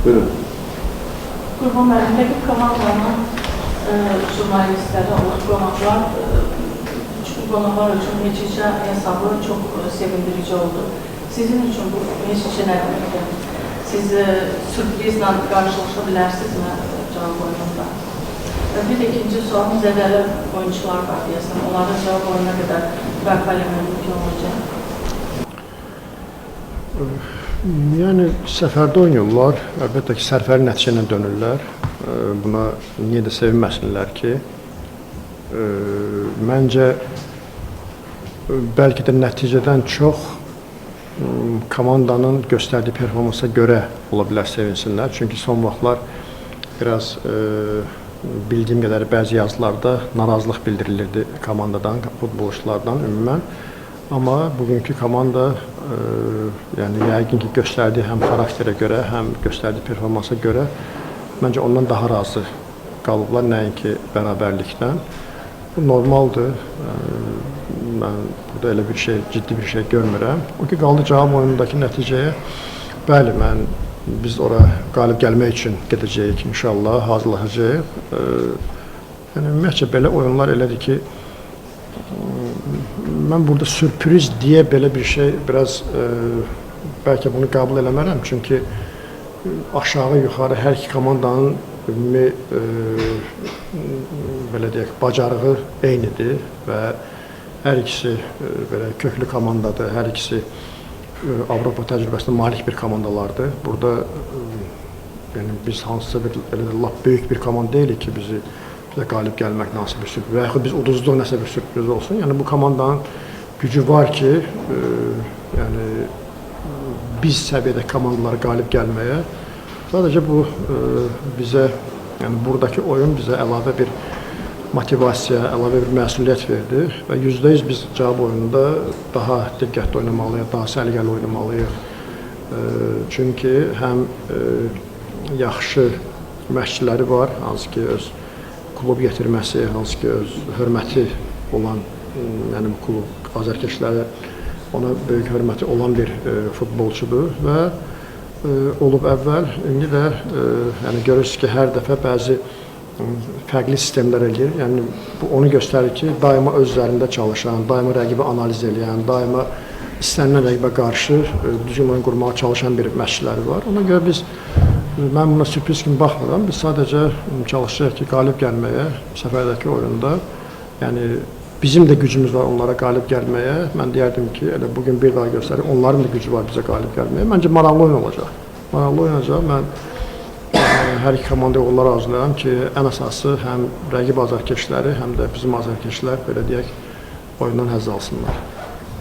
Buyurun. Qurban müəllim, peki komandanın jurnalistləri olur, qonaqlar, qonaqlar üçün neçə hesabı çox sevindirici oldu. Sizin üçün bu neçə nə deməkdir? Siz sürprizlə qarşılaşa bilərsinizmi cavab oyununda? Bir də ikinci sual, zədəli oyuncular var deyəsən, onların cavab oyuna qədər bərpa eləmək mümkün olacaq. Yəni, səfərdə oynayırlar, əlbəttə ki, sərfəli nəticə ilə dönürlər. Buna niyə də sevinməsinlər ki, məncə, bəlkə də nəticədən çox komandanın göstərdiyi performansa görə ola bilər sevinsinlər. Çünki son vaxtlar biraz bildiyim qədər bəzi yazılarda narazılıq bildirilirdi komandadan, futbolçulardan ümumən. Amma bugünkü komanda yəni yəqin ki, göstərdiyi həm xarakterə görə, həm göstərdiyi performansa görə məncə ondan daha razı qalıblar, nəinki bərabərlikdən. Bu normaldır. Mən burada elə bir şey, ciddi bir şey görmürəm. O ki, qaldı cavab oyunundakı nəticəyə. Bəli, biz ora qalib gəlmək üçün gedəcəyik inşallah, hazırlaşacağıq. Yəni, ümumiyyətcə, belə oyunlar elədir ki, mən burada sürpriz deyə belə bir şey biraz bəlkə bunu qəbul eləmərəm. Çünki aşağı-yuxarı hər iki komandanın ümumi belə deyək, bacarığı eynidir və hər ikisi belə köklü komandadır, hər ikisi Avropa təcrübəsinə malik bir komandalardır. Burada yəni, biz hansısa bir lap böyük bir komanda deyilik ki, bizə qalib gəlmək nasıl bir sürpriz və yaxud biz uduzduq nəsə bir sürpriz olsun. Yəni, bu komandanın gücü var ki, yəni, biz səviyyədə komandaları qalib gəlməyə. Sadəcə bu bizə, yəni buradakı oyun bizə əlavə bir motivasiya, əlavə bir məsuliyyət verdi və %100 biz cavab oyununda daha diqqətli oynamalıyıq, daha səliqəli oynamalıyıq. Çünki həm yaxşı məşqçiləri var, hansı ki öz klub yetirməsi, hansı ki öz hörməti olan, yəni bu klub azərkeşləri ona böyük hörməti olan bir futbolçudur və olub əvvəl, indi də yəni görürsünüz ki, hər dəfə bəzi fərqli sistemlər eləyir. Yəni bu onu göstərir ki, daima öz üzərində çalışan, daima rəqibi analiz edən, daima istənilən rəqibə qarşı düzgün oyun qurmağa çalışan bir məşqçiləri var. Ona görə mən buna sürpriz kimi baxmıram. Biz sadəcə çalışacağıq ki, qalib gəlməyə səfərdəki oyunda. Yəni bizim də gücümüz var onlara qalib gəlməyə. Mən deyərdim ki, elə bugün bir daha göstərir, onların da gücü var bizə qalib gəlməyə. Məncə maraqlı oyun olacaq. Maraqlı oyun olacaq. Mən hər iki komandaya onları arzulayıram ki, ən əsası həm rəqib azərkeşləri, həm də bizim azərkeşlər belə deyək, oyundan həzz alsınlar.